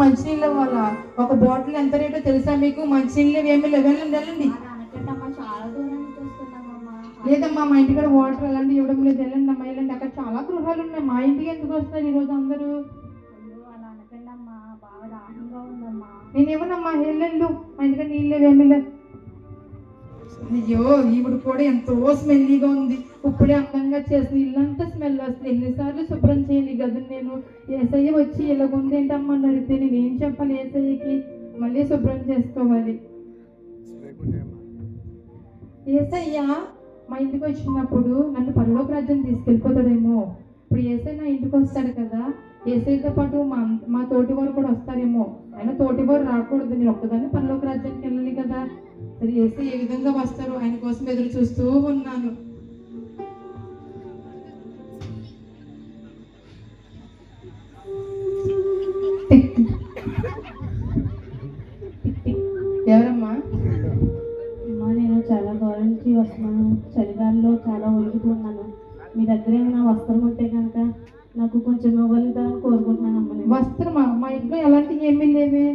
మంచినీళ్ళు ఇవ్వాలా? ఒక బాటిల్ ఎంత రేటో తెలుసా మీకు? మంచినీళ్ళు ఏమి లేవు, వెళ్ళండి వెళ్ళండి. చాలా దూరం చూస్తున్నామమ్మా. లేదమ్మా, మా ఇంటికాడ వాటర్ అలాంటివి ఇవ్వడం లేదు, వెళ్ళండి అమ్మా వెళ్ళండి. అక్కడ చాలా గృహాలు ఉన్నాయి, మా ఇంటికి ఎందుకు వస్తారు ఈరోజు అందరూ? అలా అనకండి అమ్మా, బాగా దాహంగా ఉందమ్మా. నేను ఇవ్వనమ్మా, వెళ్ళు, మా ఇంటికాడ నీళ్ళు లేవు ఏమి లేవు. అయ్యో, ఈవిడ కూడా ఎంతో స్మెల్లీగా ఉంది, ఇప్పుడే అందంగా చేసిన ఇల్లంతా స్మెల్ వస్తుంది. ఎన్నిసార్లు శుభ్రం చేయాలి గదిని నేను? ఏసయ్య వచ్చి ఇలాగుంది ఏంటమ్మా అని అడిగితే నేను ఏం చెప్పాలి? ఏసయ్యకి మళ్ళీ శుభ్రం చేసుకోవాలి. ఏసయ్య మా ఇంటికి వచ్చినప్పుడు నన్ను పరలోక రాజ్యం తీసుకెళ్ళిపోతాడేమో. ఇప్పుడు ఏసై నా ఇంటికి వస్తాడు కదా, ఏసైతో పాటు మా తోటి వారు కూడా వస్తారేమో. ఆయన తోటి వారు రాకూడదు, నేను ఒక్కదాన్ని పరలోక రాజ్యానికి వెళ్ళాలి కదా. మరి ఏసై ఏ విధంగా వస్తారు, ఆయన కోసం ఎదురు చూస్తూ ఉన్నాను. ఎవరమ్మా? నేను చాలా దూరం నుంచి వస్తున్నాను, చలిగాలిలో చాలా వణుకుతున్నాను. మీ దగ్గర ఏమైనా వస్త్రం ఉంటే కనుక నాకు కొంచెం ఇవ్వగలుగుతారని కోరుకుంటున్నానమ్మా. వస్త్రమా? మా ఇంట్లో ఎలాంటివి ఏమీ లేవే.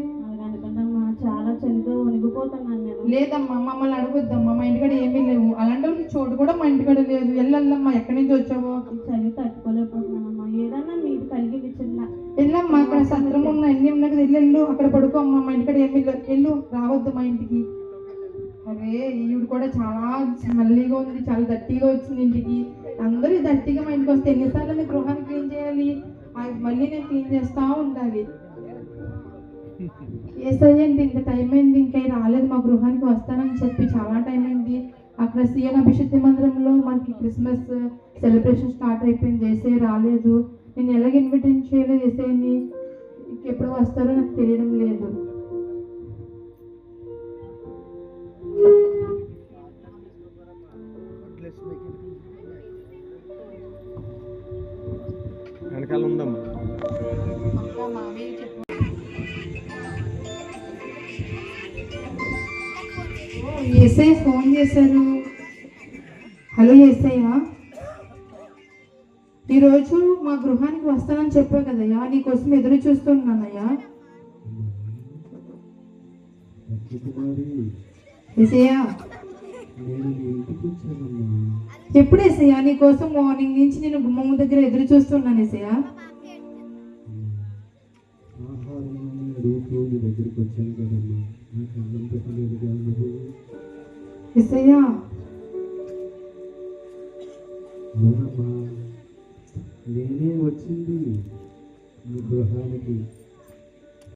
అందుకంటమ్మా చాలా చలితో వణిగిపోతున్నాను నేను. లేదమ్మా, మమ్మల్ని అడగొద్దమ్మా, మా ఇంటికాడ ఏమీ లేవు. అలాంటి చోటు కూడా మా ఇంటికాడ లేదు. వెళ్ళమ్మా, ఎక్కడి నుంచి వచ్చావో? చలి తట్టుకోలేకపోతున్నానమ్మా, ఏదన్నా మీకు కలిగి చిన్న వెళ్ళమ్మా, అక్కడ సత్రం ఉన్న అన్ని ఉన్నాయి కదా, వెళ్ళు అక్కడ పడుకోమ్మా. మా ఇంటికాడ ఏమీ లేవు, వెళ్ళు, రావద్దు మా ఇంటికి. అరే, ఈవిడ కూడా చాలా స్మెల్లీగా ఉంది, చాలా దట్టిగా వచ్చింది ఇంటికి. అందరూ దట్టిగా మా ఇంటికి వస్తే ఎన్నిసార్లు నేను గృహాన్ని క్లీన్ చేయాలి? మళ్ళీ నేను క్లీన్ చేస్తూ ఉండాలి. ఏసయ్యండి, ఇంత టైం అయింది, ఇంకా రాలేదు మా గృహానికి వస్తానని చెప్పి చాలా టైం అయింది. అక్కడ సీఎన్ అభిషేక్ మందిరంలో మనకి క్రిస్మస్ సెలబ్రేషన్ స్టార్ట్ అయిపోయింది, ఏసై రాలేదు. నేను ఎలాగ ఇన్విటేషన్ చేయలేదు ఏసైని, ఎప్పుడు వస్తారో నాకు తెలియడం లేదు. వెనకాల ఉందమ్మా. ఏసై ఫోన్ చేశారు. హలో ఏసయ్యా, ఈరోజు మా గృహానికి వస్తానని చెప్పావు కదయ్యా, నీకోసం ఎదురు చూస్తున్నానయ్యా. ఏసయ్యా, ఎప్పుడు ఏసయ్యా? నీకోసం మార్నింగ్ నుంచి నేను గుమ్మం దగ్గర ఎదురు చూస్తున్నాను ఏసయ్యా. ఏసయ్యా, నేనే వచ్చింది మీ గృహానికి.